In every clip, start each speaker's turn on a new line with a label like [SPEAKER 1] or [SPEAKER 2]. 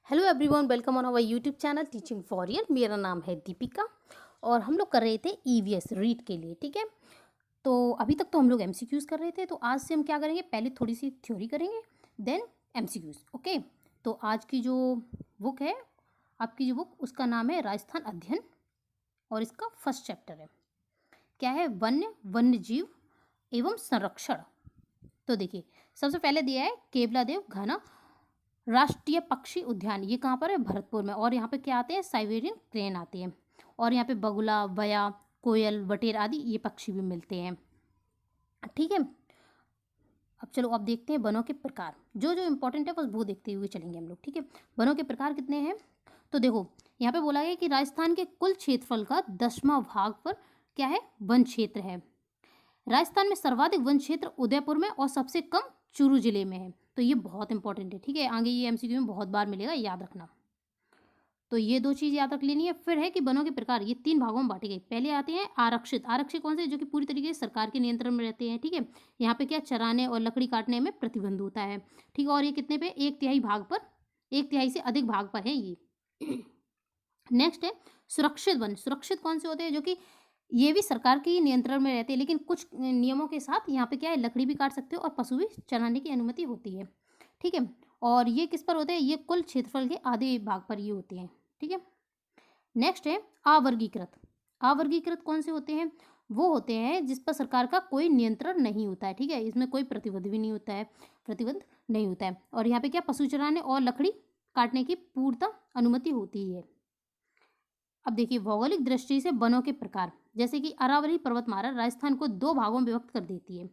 [SPEAKER 1] Hello everyone, welcome on our YouTube channel teaching for year. मेरा नाम है दीपिका और हम लोग कर रहे थे ईवीएस रीड के लिए। ठीक है, तो अभी तक तो हम लोग एमसीक्यूज़ कर रहे थे। तो आज से हम क्या करेंगे, पहले थोड़ी सी थ्योरी करेंगे, देन एमसीक्यूज़। ओके, तो आज की जो बुक है, आपकी जो बुक, उसका नाम है राजस्थान अध्ययन और इसका फर्स्ट चैप्टर है क्या है, वन्य जीव एवं संरक्षण। तो देखिए, सबसे पहले दिया है केवलादेव घाना राष्ट्रीय पक्षी उद्यान। ये कहाँ पर है, भरतपुर में। और यहाँ पे क्या आते हैं, साइबेरियन क्रेन आती है। और यहाँ पे बगुला, बया, कोयल, बटेर आदि ये पक्षी भी मिलते हैं। ठीक है, अब चलो अब देखते हैं वनों के प्रकार। जो जो इंपॉर्टेंट है बस वो देखते हुए चलेंगे हम लोग। ठीक है, वनों के प्रकार कितने हैं, तो देखो यहाँ पे बोला गया कि राजस्थान के कुल क्षेत्रफल का 10वां भाग पर क्या है, वन क्षेत्र है। राजस्थान में सर्वाधिक वन क्षेत्र उदयपुर में और सबसे कम चूरू जिले में है। तो ये बहुत इंपॉर्टेंट है। ठीक है, आगे ये एमसीक्यू में बहुत बार मिलेगा, याद रखना। तो ये दो चीज़ याद रख लेनी है। फिर है कि वनों के प्रकार, ये 3 भागों में बांटे गए। पहले आते हैं आरक्षित। आरक्षित कौन से, जो कि पूरी तरीके से सरकार के नियंत्रण में रहते हैं। ठीक है, यहाँ पे क्या, चराने और लकड़ी काटने में प्रतिबंध होता है। ठीक है, और ये कितने पे, 1/3 भाग पर, 1/3 से अधिक भाग पर है ये। नेक्स्ट है सुरक्षित वन। सुरक्षित कौन से होते हैं, जो कि ये भी सरकार के ही नियंत्रण में रहते हैं, लेकिन कुछ नियमों के साथ। यहाँ पे क्या है, लकड़ी भी काट सकते हो और पशु भी चराने की अनुमति होती है। ठीक है, और ये किस पर होते हैं, ये कुल क्षेत्रफल के आधे भाग पर ये होते हैं। ठीक है, नेक्स्ट है अवर्गीकृत। अवर्गीकृत कौन से होते हैं, वो होते हैं जिस पर सरकार का कोई नियंत्रण नहीं होता है। ठीक है, इसमें कोई प्रतिबंध भी नहीं होता है, प्रतिबंध नहीं होता है। और यहाँ पे क्या, पशु चराने और लकड़ी काटने की पूर्णतः अनुमति होती है। अब देखिए, भौगोलिक दृष्टि से वनों के प्रकार, जैसे कि अरावली पर्वतमाला राजस्थान को 2 भागों में विभक्त कर देती है।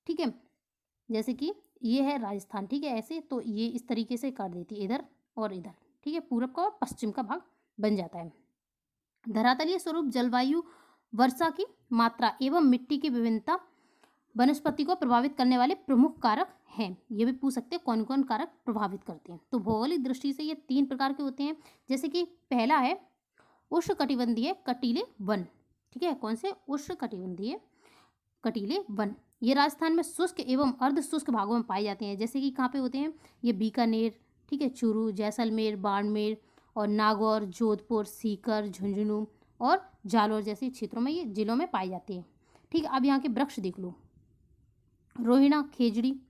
[SPEAKER 1] ठीक है, जैसे कि ये है राजस्थान। ठीक है, ऐसे तो ये इस तरीके से काट देती है, इधर और इधर। ठीक है, पूरब का और पश्चिम का भाग बन जाता है। धरातलीय स्वरूप, जलवायु, वर्षा की मात्रा एवं मिट्टी की विभिन्नता वनस्पति को प्रभावित करने वाले प्रमुख कारक हैं। ये भी पूछ सकते हैं कौन कौन कारक प्रभावित करते हैं। तो भौगोलिक दृष्टि से ये 3 प्रकार के होते हैं। जैसे कि पहला है उष्णकटिबंधीय कटीले वन। ठीक है, कौन से, उष्णकटिबंधीय कटीले वन। ये राजस्थान में शुष्क एवं अर्ध शुष्क भागों में पाए जाते हैं। जैसे कि कहाँ पे होते हैं, ये बीकानेर, ठीक है, चूरू, जैसलमेर, बाड़मेर और नागौर, जोधपुर, सीकर, झुंझुनू और जालोर जैसे क्षेत्रों में, ये जिलों में पाए जाते हैं। ठीक है, अब यहाँ के वृक्ष देख लो, रोहिणा, खेजड़ी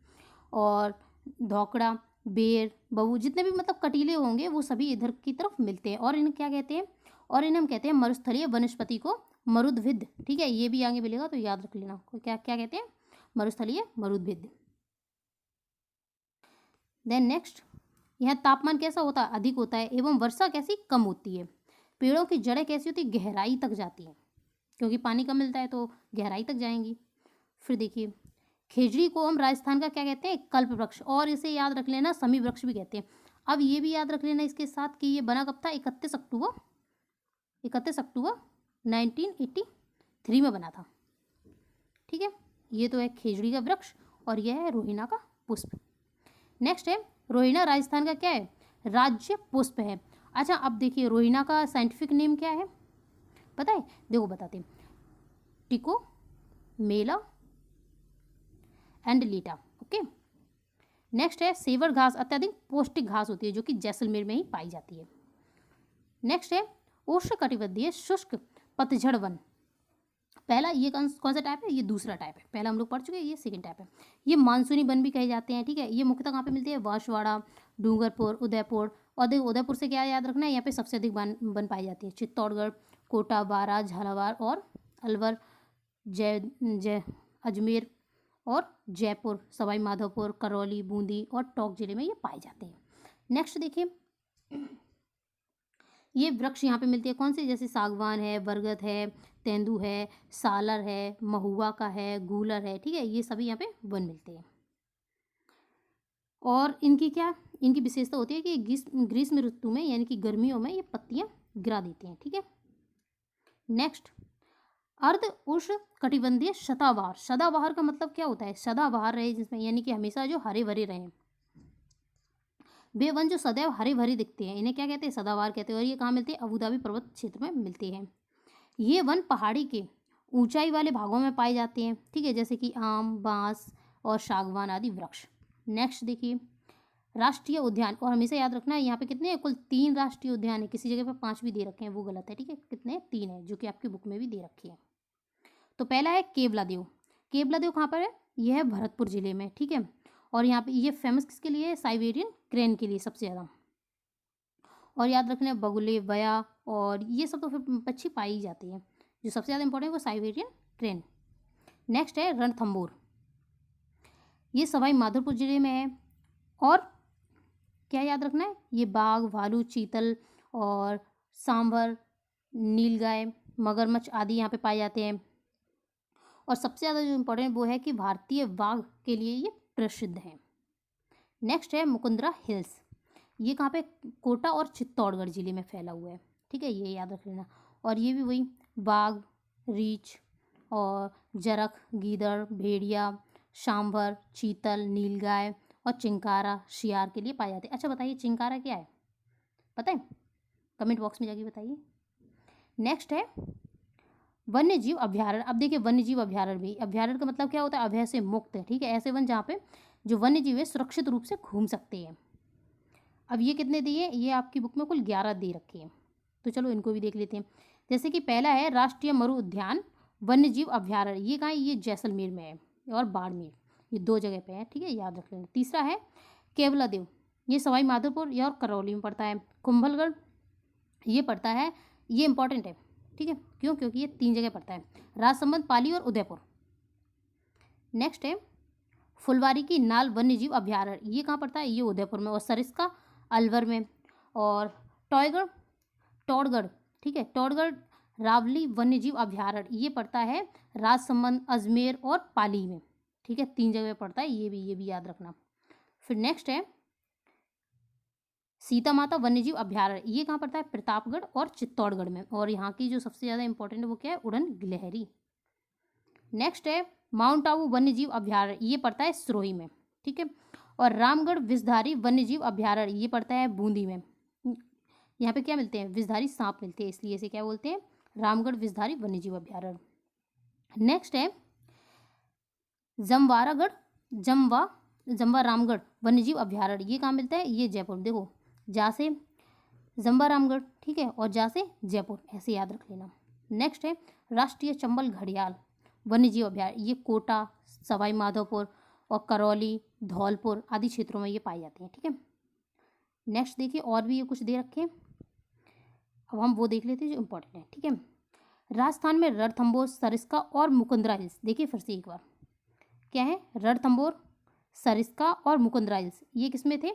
[SPEAKER 1] और धोकड़ा, बेर, बबू, जितने भी मतलब कटीले होंगे वो सभी इधर की तरफ मिलते हैं। और इन्हें क्या कहते हैं, और इन्हें हम कहते हैं मरुस्थलीय वनस्पति को मरुद्भिद। ठीक है, ये भी आगे मिलेगा तो याद रख लेना, क्या क्या कहते हैं, मरुस्थलीय मरुद्भिद। देन नेक्स्ट, यहाँ तापमान कैसा होता है, अधिक होता है, एवं वर्षा कैसी, कम होती है। पेड़ों की जड़ें कैसी होती है, गहराई तक जाती हैं, क्योंकि पानी कम मिलता है तो गहराई तक जाएंगी। फिर देखिए, खेजड़ी को हम राजस्थान का क्या कहते हैं, कल्प वृक्ष, और इसे याद रख लेना समी वृक्ष भी कहते हैं। अब ये भी याद रख लेना इसके साथ कि ये बना कब था, 31 अक्टूबर 1983 में बना था। ठीक है, ये तो है खेजड़ी का वृक्ष और यह है रोहिणा का पुष्प। नेक्स्ट है रोहिणा, राजस्थान का क्या है, राज्य पुष्प है। अच्छा, अब देखिए रोहिणा का साइंटिफिक नेम क्या है, पता है, देखो बताते हैं, टिको मेला एंड लीटा। ओके, नेक्स्ट है सेवर घास, अत्यधिक पौष्टिक घास होती है जो कि जैसलमेर में ही पाई जाती है। नेक्स्ट है उष्णकटिबंधीय शुष्क पतझड़ वन। पहला ये कौन सा टाइप है, ये दूसरा टाइप है, पहला हम लोग पढ़ चुके हैं, ये सेकंड टाइप है। ये मानसूनी वन भी कहे जाते हैं। ठीक है, ये मुख्यतः कहाँ पे मिलते हैं, बांसवाड़ा, डूंगरपुर, उदयपुर। और उदयपुर से क्या याद रखना है, यहाँ पे सबसे अधिक वन पाई जाती है। चित्तौड़गढ़, कोटा, बारा, झालावाड़ और अलवर, जय अजमेर और जयपुर, सवाई माधोपुर, करौली, बूंदी और टोंक जिले में ये पाए जाते हैं। नेक्स्ट देखिए, ये वृक्ष यहाँ पे मिलते हैं कौन से, जैसे सागवान है, बरगद है, तेंदू है, सालर है, महुआ का है, गूलर है। ठीक है, ये सभी यहाँ पे वन मिलते हैं। और इनकी क्या, इनकी विशेषता होती है कि ग्रीष्म ऋतु में यानी कि गर्मियों में ये पत्तियाँ गिरा देती हैं। ठीक है, नेक्स्ट अर्ध उष्ण कटिबंधीय सदाबहार। सदाबहार का मतलब क्या होता है, सदाबहार रहे जिसमें, यानी कि हमेशा जो हरे भरे रहें। वे वन जो सदैव हरे भरे दिखते हैं, इन्हें क्या कहते हैं, सदाबहार कहते हैं। और ये कहाँ मिलते हैं, अबू पर्वत क्षेत्र में मिलते हैं। ये वन पहाड़ी के ऊंचाई वाले भागों में पाए जाते हैं। ठीक है, जैसे कि आम, बांस और सागवान आदि वृक्ष। नेक्स्ट देखिए, राष्ट्रीय उद्यान, और हमेशा याद रखना है यहाँ पे कितने हैं, कुल 3 राष्ट्रीय उद्यान है, किसी जगह पे 5 भी दे रखे हैं वो गलत है, ठीक है। कितने हैं, 3 है, जो कि आपकी बुक में भी दे रखी है। तो पहला है केवलादेव। केवलादेव कहाँ पर है, यह है भरतपुर जिले में, ठीक है। और यहाँ पे ये फेमस किसके लिए है, साइबेरियन क्रेन के लिए सबसे ज़्यादा। और याद रखना है बगुले, बया और ये सब तो फिर पक्षी पाई जाती है, जो सबसे ज़्यादा इंपॉर्टेंट है वो साइबेरियन क्रेन। नेक्स्ट है रणथंभौर, ये सवाई माधोपुर जिले में है। और क्या याद रखना है, ये बाघ, भालू, चीतल और सांभर, नीलगाय, मगरमच्छ आदि यहाँ पे पाए जाते हैं। और सबसे ज़्यादा जो इम्पोर्टेंट वो है कि भारतीय बाघ के लिए ये प्रसिद्ध है। नेक्स्ट है मुकुंदरा हिल्स, ये कहाँ पे, कोटा और चित्तौड़गढ़ जिले में फैला हुआ है, ठीक है, ये याद रख लेना। और ये भी वही बाघ, रीछ और जरख, गीदड़, भेड़िया, सांभर, चीतल, नीलगाय और चिंकारा शियार के लिए पाए जाते हैं। अच्छा बताइए चिंकारा क्या है, पता है, कमेंट बॉक्स में जाके बताइए। नेक्स्ट है वन्य जीव अभ्यारण्य। अब देखिए वन्य जीव अभ्यारण्य भी, अभ्यारण्य का मतलब क्या होता है, अभय से मुक्त है, ठीक है, ऐसे वन जहाँ पे जो वन्य जीव है सुरक्षित रूप से घूम सकते हैं। अब ये कितने दिए, ये आपकी बुक में कुल 11 दे रखे हैं, तो चलो इनको भी देख लेते हैं। जैसे कि पहला है राष्ट्रीय मरु उद्यान वन्य जीव अभ्यारण्य, ये कहाँ है, ये जैसलमेर में है और बाड़मेर, ये 2 जगह पे है, ठीक है, याद रख लेना। तीसरा है केवलादेव, ये सवाई माधोपुर या और करौली में पड़ता है। कुंभलगढ़ ये पड़ता है, ये इंपॉर्टेंट है, ठीक है, क्यों, क्योंकि ये 3 जगह पड़ता है, राजसमंद, पाली और उदयपुर। नेक्स्ट है फुलवारी की नाल वन्य जीव अभ्यारण्य, ये कहाँ पड़ता है, ये उदयपुर में। और सरिस्का अलवर में। और टॉयगढ़, टौड़गढ़, ठीक है, टौड़गढ़ रावली वन्य जीव अभ्यारण्य, ये पड़ता है राजसमंद, अजमेर और पाली में, ठीक है, 3 जगह पड़ता है, ये भी याद रखना। फिर नेक्स्ट है सीता माता वन्यजीव अभ्यारण्य, ये कहाँ पड़ता है, प्रतापगढ़ और चित्तौड़गढ़ में। और यहाँ की जो सबसे ज़्यादा इंपॉर्टेंट है वो क्या है, उड़न गिलहरी। नेक्स्ट है माउंट आबू वन्यजीव अभ्यारण्य, ये पड़ता है सिरोही में, ठीक है। और रामगढ़ विषधारी वन्यजीव अभ्यारण्य, ये पड़ता है बूंदी में। यहाँ पे क्या मिलते हैं, विषधारी सांप मिलते हैं, इसलिए इसे क्या बोलते हैं, रामगढ़ विषधारी वन्यजीव अभ्यारण्य। नेक्स्ट है जमवारागढ़, जमवा रामगढ़ वन्यजीव अभ्यारण्य, ये कहाँ मिलता है, ये जयपुर, देखो जा से जम्बा रामगढ़, ठीक है, और जा से जयपुर, ऐसे याद रख लेना। नेक्स्ट है राष्ट्रीय चंबल घड़ियाल वन्यजीव अभ्यारण्य, ये कोटा, सवाई माधोपुर और करौली, धौलपुर आदि क्षेत्रों में ये पाए जाते हैं, ठीक है। नेक्स्ट देखिए और भी ये कुछ दे रखे हैं, अब हम वो देख लेते हैं जो इम्पोर्टेंट है, ठीक है। राजस्थान में रणथंभौर, सरिस्का और मुकुंदरा हिल्स, देखिए फिर से एक बार क्या है, रणथंभौर, सरिस्का और मुकुंदरा हिल्स, ये किसमें थे,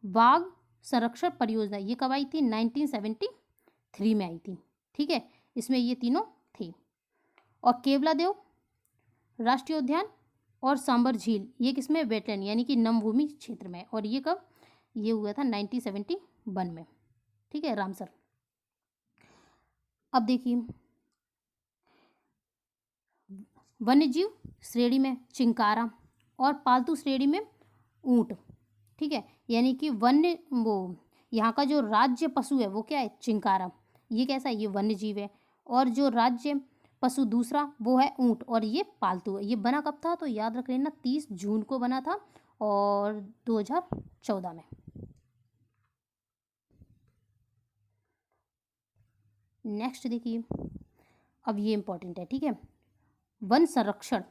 [SPEAKER 1] बाघ संरक्षण परियोजना, ये कब आई थी, 1973 में आई थी, ठीक है, इसमें ये तीनों थे। और केवलादेव राष्ट्रीय उद्यान और सांबर झील, ये किसमें, वेटलैंड यानी कि नमभूमि क्षेत्र में, और ये कब, ये हुआ था 1971 में, ठीक है, रामसर। अब देखिए वन्यजीव श्रेणी में चिंकारा और पालतू श्रेणी में ऊंट, ठीक है, यानी कि वन्य वो यहाँ का जो राज्य पशु है वो क्या है, चिंकारा, ये कैसा है, ये वन्य जीव है। और जो राज्य पशु दूसरा वो है ऊंट, और ये पालतू है। ये बना कब था, तो याद रख लेना 30 जून को बना था और 2014 में। नेक्स्ट देखिए अब ये इंपॉर्टेंट है, ठीक है, वन संरक्षण,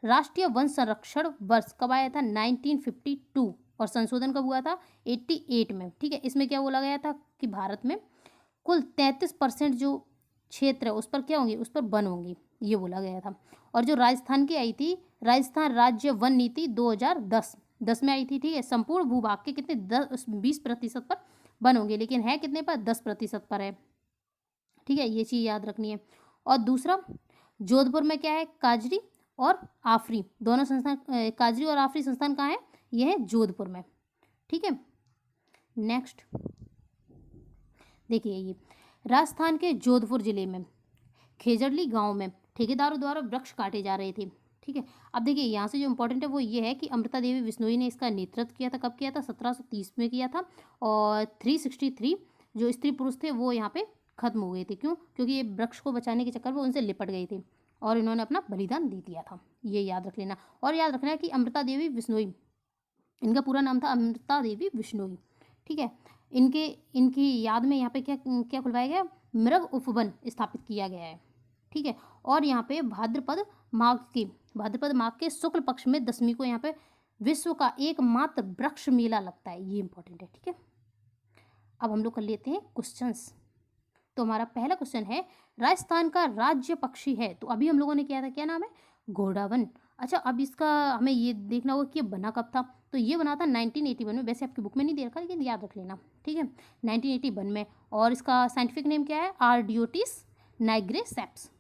[SPEAKER 1] राष्ट्रीय वन संरक्षण वर्ष कब आया था, 1952, और संशोधन कब हुआ था, 88 में, ठीक है। इसमें क्या बोला गया था कि भारत में कुल 33% जो क्षेत्र है उस पर क्या होंगे, उस पर वन होंगे, ये बोला गया था। और जो राजस्थान की आई थी, राजस्थान राज्य वन नीति 2010 में आई थी, ठीक है, संपूर्ण भूभाग के कितने 20% पर वन होंगे, लेकिन है कितने पर, 10% पर है, ठीक है, ये चीज़ याद रखनी है। और दूसरा जोधपुर में क्या है, काजरी और आफरी दोनों संस्थान, काजरी और आफरी संस्थान कहाँ है, ये है जोधपुर में, ठीक है। नेक्स्ट देखिए ये राजस्थान के जोधपुर जिले में खेजड़ली गांव में ठेकेदारों द्वारा वृक्ष काटे जा रहे थे, ठीक है। अब देखिए यहाँ से जो इम्पोर्टेंट है वो ये है कि अमृता देवी बिश्नोई ने इसका नेतृत्व किया था, कब किया था, 1730 में किया था। और 363 जो स्त्री पुरुष थे वो यहाँ पे खत्म हो गए थे, क्यों, क्योंकि ये वृक्ष को बचाने के चक्कर में उनसे लिपट गए थे और इन्होंने अपना बलिदान दे दिया था, ये याद रख लेना। और याद रखना है कि अमृता देवी बिश्नोई इनका पूरा नाम था अमृता देवी बिश्नोई, ठीक है। इनके इनकी याद में यहाँ पे क्या क्या खुलवाया गया, मृग उपवन स्थापित किया गया है, ठीक है। और यहाँ पे भाद्रपद माघ के शुक्ल पक्ष में 10वीं को यहाँ पे विश्व का एकमात्र वृक्ष मेला लगता है, ये इंपॉर्टेंट है, ठीक है। अब हम लोग कर लेते हैं क्वेश्चंस। तो हमारा पहला क्वेश्चन है, राजस्थान का राज्य पक्षी है, तो अभी हम लोगों ने किया था, क्या नाम है, घोड़ावन। अच्छा, अब इसका हमें ये देखना होगा कि ये बना कब था, तो ये बना था 1981 में, वैसे आपकी बुक में नहीं दे रखा लेकिन याद रख लेना, ठीक है, 1981 में। और इसका साइंटिफिक नेम क्या है, आर्डियोटिस नाइग्रेसेप्स।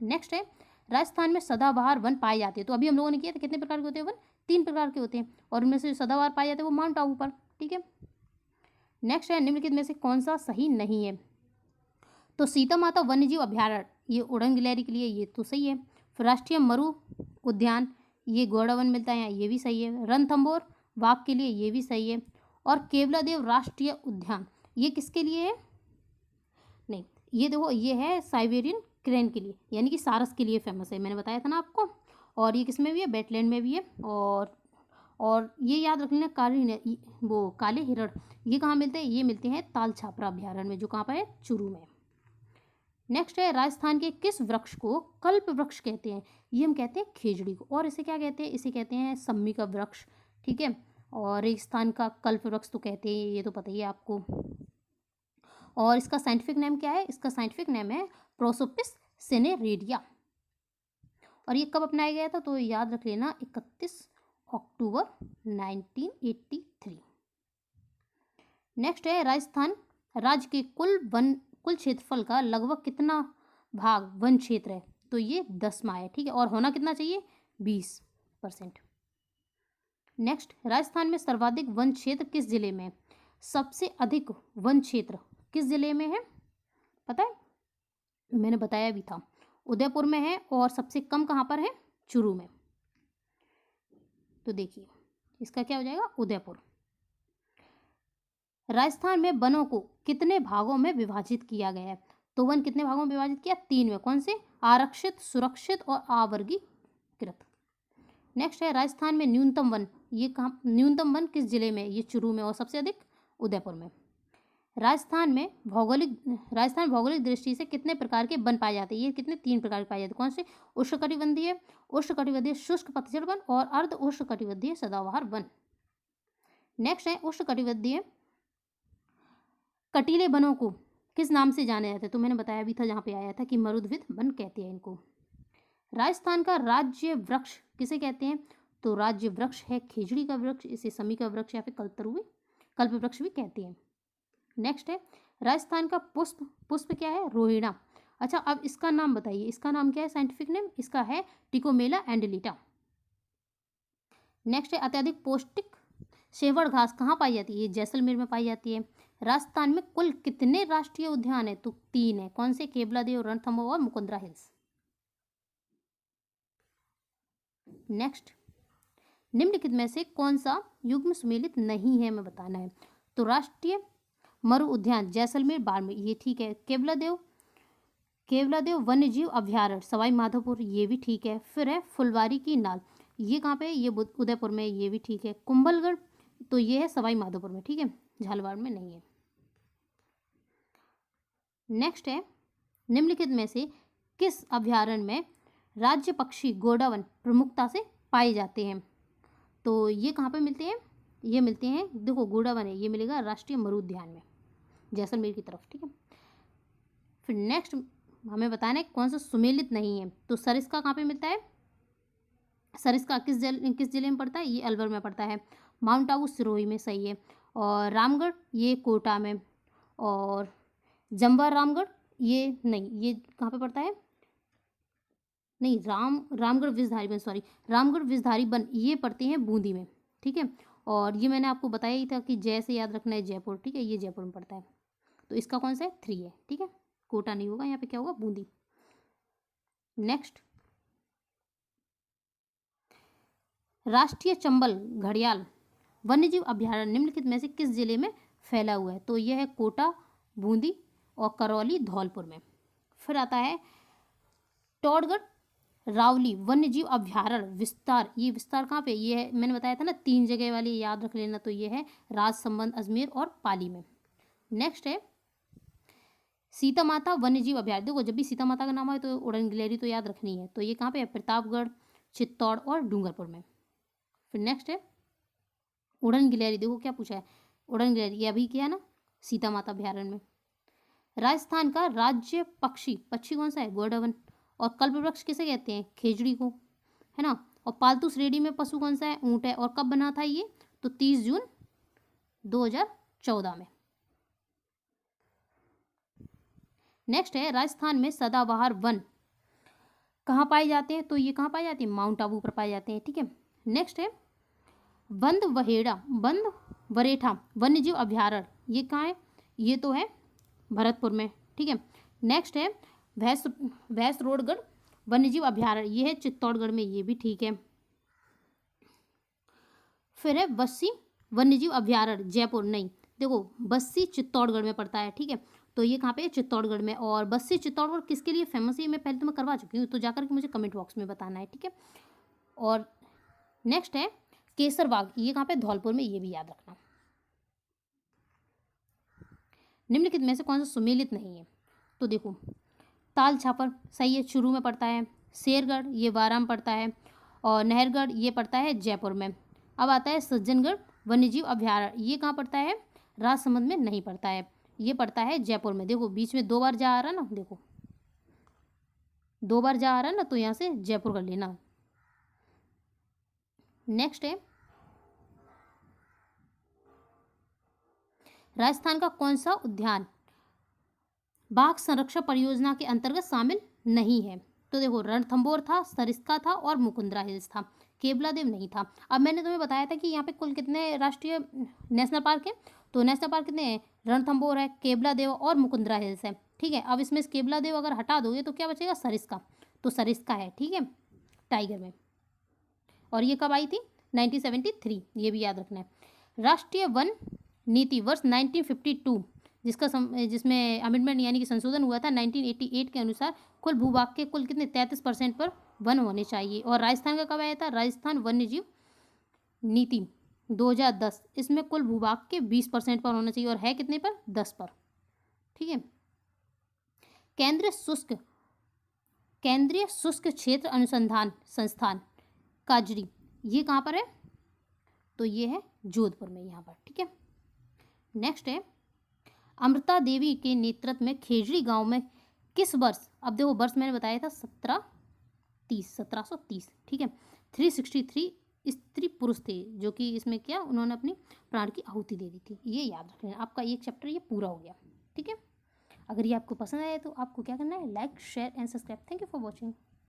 [SPEAKER 1] नेक्स्ट है, राजस्थान में सदाबहार वन पाए जाते हैं, तो अभी हम लोगों ने किया था, कितने प्रकार के होते हैं वन, 3 प्रकार के होते हैं, और उनमें से जो सदाबहार पाए जाते हैं वो माउंट आबू पर, ठीक है। नेक्स्ट है, निम्नलिखित में से कौन सा सही नहीं है, तो सीता माता वन्यजीव अभ्यारण्य, ये उड़न गिलहरी के लिए, ये तो सही है। फिर राष्ट्रीय मरु उद्यान, ये घोड़ावन मिलता है यहाँ, ये भी सही है। रणथंभौर बाघ के लिए, ये भी सही है। और केवलादेव राष्ट्रीय उद्यान, ये किसके लिए है, नहीं, ये देखो, ये है साइबेरियन क्रेन के लिए, यानी कि सारस के लिए फेमस है, मैंने बताया था ना आपको। और ये किस में भी है, वेटलैंड में भी है। और ये याद रख लेना, काले हिरण, ये कहाँ मिलते हैं, ये मिलते हैं ताल छापरा अभ्यारण्य में, जो कहाँ पर है, चूरू में। नेक्स्ट है, राजस्थान के किस वृक्ष को कल्प वृक्ष कहते हैं, ये हम कहते हैं खेजड़ी को। और इसे क्या कहते हैं, इसे कहते हैं सम्मी का वृक्ष, ठीक है। और रेगिस्तान का कल्प वृक्ष तो कहते हैं, ये तो पता ही है आपको। और इसका साइंटिफिक नेम क्या है, इसका साइंटिफिक नेम है प्रोसोपिस सेनेरेरिया। और ये कब अपनाया गया था, तो याद रख लेना, 31 अक्टूबर 1983। नेक्स्ट है, राजस्थान राज्य के कुल क्षेत्रफल का लगभग कितना भाग वन क्षेत्र है, तो ये 10वां है, ठीक है। और होना कितना चाहिए, 20%। नेक्स्ट, राजस्थान में सर्वाधिक वन क्षेत्र किस जिले में है, सबसे अधिक वन क्षेत्र किस जिले में है, पता है, मैंने बताया भी था, उदयपुर में है। और सबसे कम कहाँ पर है, चूरू में। तो देखिए, इसका क्या हो जाएगा, उदयपुर। राजस्थान में वनों को कितने भागों में विभाजित किया गया है, तो वन कितने भागों में विभाजित किया, 3 में। कौन से, आरक्षित, सुरक्षित और आवर्गीकृत। नेक्स्ट है, राजस्थान में न्यूनतम वन, ये कहाँ, न्यूनतम वन किस जिले में, ये चूरू में। और सबसे अधिक उदयपुर में। राजस्थान भौगोलिक दृष्टि से कितने प्रकार के वन पाए जाते हैं, ये कितने, 3 प्रकार के पाए जाते हैं। कौन से, उष्णकटिबंधीय शुष्क पतझड़ वन और अर्ध उष्णकटिबंधीय सदाबहार वन। नेक्स्ट है, उष्णकटिबंधीय कटीले वनों को किस नाम से जाने जाते हैं, तो मैंने बताया भी था जहाँ पे आया था कि मरुद्विद वन कहते हैं इनको। राजस्थान का राज्य वृक्ष किसे कहते हैं, तो राज्य वृक्ष है खेजड़ी का वृक्ष, इसे समी का वृक्ष या फिर कल्प वृक्ष भी कहते हैं। नेक्स्ट है, राजस्थान का पुष्प क्या है, रोहिणा। अच्छा, अब इसका नाम बताइए, इसका नाम क्या है, साइंटिफिक नेम इसका है टिकोमेला एंडेलिटा। नेक्स्ट है, अत्यधिक पौष्टिक शेवड़ घास कहाँ पाई जाती है, ये जैसलमेर में पाई जाती है। राजस्थान में कुल कितने राष्ट्रीय उद्यान है, तो 3 है। कौन से, केवलादेव, रणथंभौर और मुकुंदरा हिल्स। नेक्स्ट, निम्नलिखित में से कौन सा युग्म सुमेलित नहीं है, हमें बताना है, तो राष्ट्रीय मरु उद्यान जैसलमेर बाड़मेर, ये ठीक है। केवलादेव वन्यजीव अभ्यारण्य सवाई माधोपुर, ये भी ठीक है। फिर है फुलवारी की नाल, ये कहाँ पे है, ये उदयपुर में, ये भी ठीक है। कुंभलगढ़, तो ये है सवाई माधोपुर में, ठीक है, झालावाड़ में नहीं है। नेक्स्ट है, निम्नलिखित में से किस अभ्यारण्य में राज्य पक्षी घोड़ावन प्रमुखता से पाए जाते हैं, तो ये कहाँ पे मिलते हैं, ये मिलते हैं, देखो घोड़ावन है, ये मिलेगा राष्ट्रीय मरु उद्यान में, जैसलमेर की तरफ, ठीक है। फिर नेक्स्ट हमें बताना है कौन सा सुमेलित नहीं है, तो सरिस्का कहाँ पे मिलता है, सरिस्का किस जिले में पड़ता है, ये अलवर में पड़ता है। माउंट आबू सिरोही में, सही है। और रामगढ़, ये कोटा में। और जमवार रामगढ़, ये नहीं, ये कहाँ पे पड़ता है, नहीं, Ramgarh Vishdhari one, sorry, Ramgarh Vishdhari one, ये पड़ते हैं बूंदी में, ठीक है। और ये मैंने आपको बताया ही था कि जय से याद रखना है, जयपुर, ठीक है, ये जयपुर में पड़ता है। तो इसका कौन सा है, 3 है, ठीक है, कोटा नहीं होगा, यहाँ पे क्या होगा, बूंदी। नेक्स्ट, राष्ट्रीय चंबल घड़ियाल वन्यजीव अभ्यारण्य निम्नलिखित में से किस जिले में फैला हुआ है, तो यह है कोटा, बूंदी और करौली, धौलपुर में। फिर आता है टोडगढ़ रावली वन्यजीव अभ्यारण्य विस्तार, ये विस्तार कहाँ पे, ये है मैंने बताया था ना 3 जगह वाली, याद रख लेना। तो ये है राजसमंद, अजमेर और पाली में। नेक्स्ट है सीता माता वन्यजीव अभ्यारण्य। देखो जब भी सीता माता का नाम आए तो उड़न गिलहरी तो याद रखनी है। तो ये कहाँ पे है, प्रतापगढ़, चित्तौड़ और डूंगरपुर में। फिर नेक्स्ट है उड़न गिलहरी, देखो क्या पूछा है, उड़न गिलहरी ये अभी क्या है ना सीता माता अभ्यारण्य में। राजस्थान का राज्य पक्षी पक्षी कौन सा है, गोडावन। और कल्पवृक्ष किसे कहते हैं, खेजड़ी को, है ना। और पालतू श्रेणी में पशु कौन सा है, ऊँट है। और कब बना था ये, तो 30 जून 2014 में। नेक्स्ट है राजस्थान में सदाबहार वन कहाँ पाए जाते हैं, तो ये कहाँ पाए जाते हैं, माउंट आबू पर पाए जाते हैं, ठीक है। नेक्स्ट है बंद वरेठा वन्यजीव अभ्यारण्य, ये कहाँ है, ये तो है भरतपुर में, ठीक है। नेक्स्ट है भैंसरोडगढ़ वन्यजीव अभ्यारण्य, ये है चित्तौड़गढ़ में, ये भी ठीक है। फिर है बस्सी वन्यजीव अभ्यारण्य जयपुर, नहीं देखो बस्सी चित्तौड़गढ़ में पड़ता है, ठीक है। तो ये कहाँ पे है, चित्तौड़गढ़ में। और बस्सी चित्तौड़गढ़ किसके लिए फेमस है, मैं पहले तो मैं करवा चुकी हूँ, तो जाकर के मुझे कमेंट बॉक्स में बताना है, ठीक है। और नेक्स्ट है केसरबाग, ये कहाँ पे, धौलपुर में, ये भी याद रखना। निम्नलिखित में से कौन सा सुमेलित नहीं है, तो देखो ताल छापर सही है, चुरू में पड़ता है। शेरगढ़ ये वाराणसी में पड़ता है। और नहरगढ़ ये पड़ता है जयपुर में। अब आता है सज्जनगढ़ वन्यजीव अभ्यारण्य, ये कहाँ पड़ता है, राजसमंद में नहीं पड़ता है, ये पड़ता है जयपुर में। देखो बीच में 2 बार जा आ रहा ना, देखो 2 बार जा आ रहा ना, तो यहाँ से जयपुर कर लेना। नेक्स्ट है राजस्थान का कौन सा उद्यान बाघ संरक्षण परियोजना के अंतर्गत शामिल नहीं है, तो देखो रणथंभौर था, सरिस्का था और मुकुंदरा हिल्स था, केवलादेव नहीं था। अब मैंने तुम्हें बताया था कि यहाँ पे कुल कितने राष्ट्रीय नेशनल पार्क हैं, तो नेशनल पार्क कितने हैं, रणथंभौर है, केवलादेव और मुकुंदरा हिल्स है, ठीक है। अब इसमें से केवलादेव अगर हटा दोगे तो क्या बचेगा, सरिस्का, तो सरिस्का है, ठीक है, टाइगर में। और ये कब आई थी, 1973, ये भी याद रखना है। राष्ट्रीय वन नीति वर्ष 1952 जिसमें अमेंडमेंट यानी कि संशोधन हुआ था 1988 के अनुसार कुल भूभाग के कुल कितने 33% पर वन होने चाहिए। और राजस्थान का कब आया था, राजस्थान वन्यजीव नीति 2010, इसमें कुल भूभाग के 20% पर होना चाहिए और है कितने पर, 10 पर, ठीक है। केंद्रीय शुष्क क्षेत्र अनुसंधान संस्थान काजरी, ये कहाँ पर है, तो ये है जोधपुर में, यहाँ पर, ठीक है। नेक्स्ट है अमृता देवी के नेतृत्व में खेजड़ी गांव में किस वर्ष, अब देखो वर्ष मैंने बताया था 1730, ठीक है। 363 स्त्री पुरुष थे जो कि इसमें क्या उन्होंने अपनी प्राण की आहुति दे दी थी, ये याद रख लेना। आपका एक चैप्टर ये पूरा हो गया, ठीक है। अगर ये आपको पसंद आया तो आपको क्या करना है, like share and subscribe. Thank you for watching.